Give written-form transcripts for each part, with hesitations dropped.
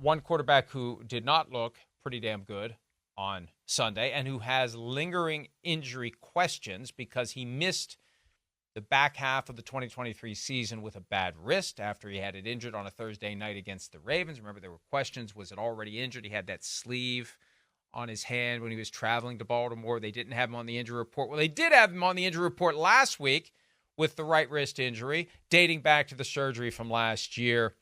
one quarterback who did not look pretty damn good on Sunday and who has lingering injury questions because he missed the back half of the 2023 season with a bad wrist after he had it injured on a Thursday night against the Ravens. Remember, there were questions. Was it already injured? He had that sleeve on his hand when he was traveling to Baltimore. They didn't have him on the injury report. Well, they did have him on the injury report last week with the right wrist injury, dating back to the surgery from last year.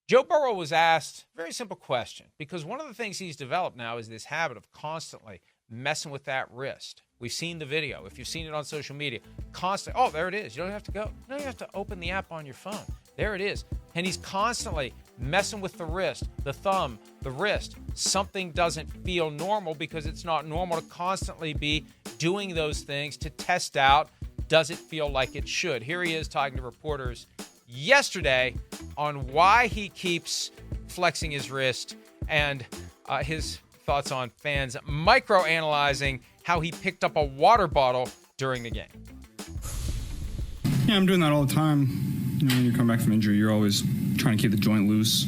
Joe Burrow was asked a very simple question, because one of the things he's developed now is this habit of constantly messing with that wrist. We've seen the video. If you've seen it on social media, constantly, oh, there it is. You don't have to go. You don't have to open the app on your phone. There it is. And he's constantly messing with the wrist, the thumb, the wrist. Something doesn't feel normal because it's not normal to constantly be doing those things to test out, does it feel like it should? Here he is talking to reporters yesterday on why he keeps flexing his wrist and his thoughts on fans micro-analyzing how he picked up a water bottle during the game. Yeah, I'm doing that all the time. You know, when you come back from injury, you're always trying to keep the joint loose.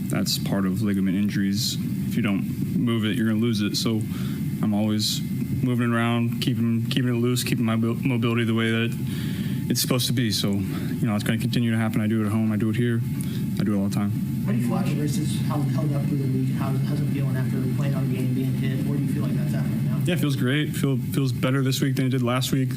That's part of ligament injuries. If you don't move it, you're going to lose it. So I'm always moving it around, keeping it loose, keeping my mobility the way that it's supposed to be. So, you know, it's going to continue to happen. I do it at home. I do it here. I do it all the time. How do you feel like the wrist is held up through the week? How's it feeling after playing on the game, being hit? Where do you feel like that's at right now? Yeah, it feels great. Feels better this week than it did last week,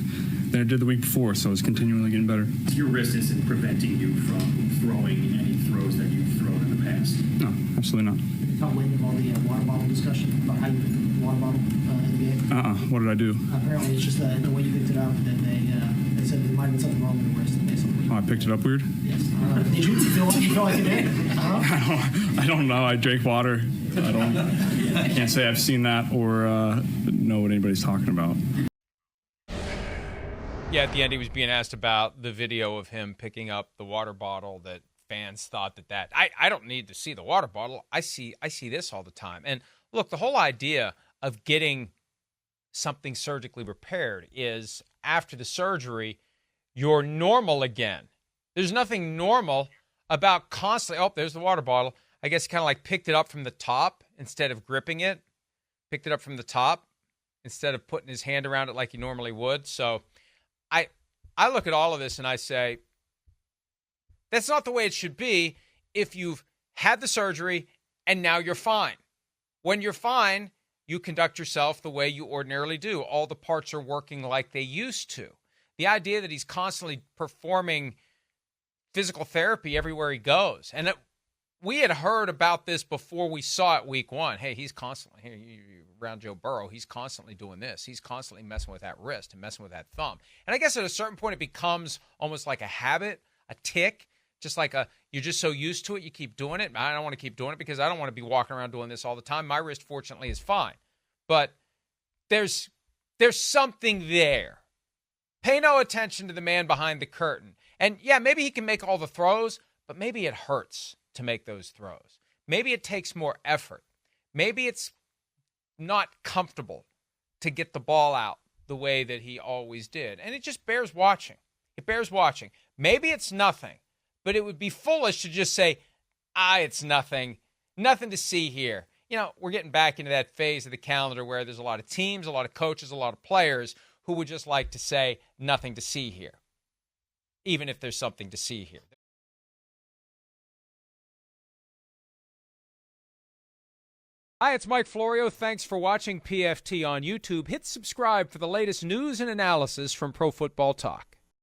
than it did the week before. So it's continually getting better. Your wrist isn't preventing you from throwing any throws that you've thrown in the past? No, absolutely not. Did you talk late about the water bottle discussion, about how you picked up the water bottle in the game? What did I do? Apparently it's just the way you picked it up, and they said there might have been something wrong with the wrist. Oh, I picked it up weird? Yes. Did you feel like you did? I don't know. I drank water. I can't say I've seen that or know what anybody's talking about. Yeah, at the end he was being asked about the video of him picking up the water bottle that fans thought that I don't need to see the water bottle. I see this all the time. And look, the whole idea of getting something surgically repaired is after the surgery, you're normal again. There's nothing normal about constantly, oh, there's the water bottle. I guess kind of like picked it up from the top instead of gripping it. Picked it up from the top instead of putting his hand around it like he normally would. So I look at all of this and I say, that's not the way it should be if you've had the surgery and now you're fine. When you're fine, you conduct yourself the way you ordinarily do. All the parts are working like they used to. The idea that he's constantly performing physical therapy everywhere he goes. And we had heard about this before we saw it week one. Hey, he's constantly, around Joe Burrow, he's constantly doing this. He's constantly messing with that wrist and messing with that thumb. And I guess at a certain point it becomes almost like a habit, a tick, just like you're just so used to it, you keep doing it. I don't want to keep doing it because I don't want to be walking around doing this all the time. My wrist, fortunately, is fine. But there's something there. Pay no attention to the man behind the curtain. And yeah, maybe he can make all the throws, but maybe it hurts to make those throws. Maybe it takes more effort. Maybe it's not comfortable to get the ball out the way that he always did. And it just bears watching. It bears watching. Maybe it's nothing, but it would be foolish to just say, it's nothing. Nothing to see here. You know, we're getting back into that phase of the calendar where there's a lot of teams, a lot of coaches, a lot of players who would just like to say nothing to see here, even if there's something to see here. Hi, it's Mike Florio. Thanks for watching PFT on YouTube. Hit subscribe for the latest news and analysis from Pro Football Talk.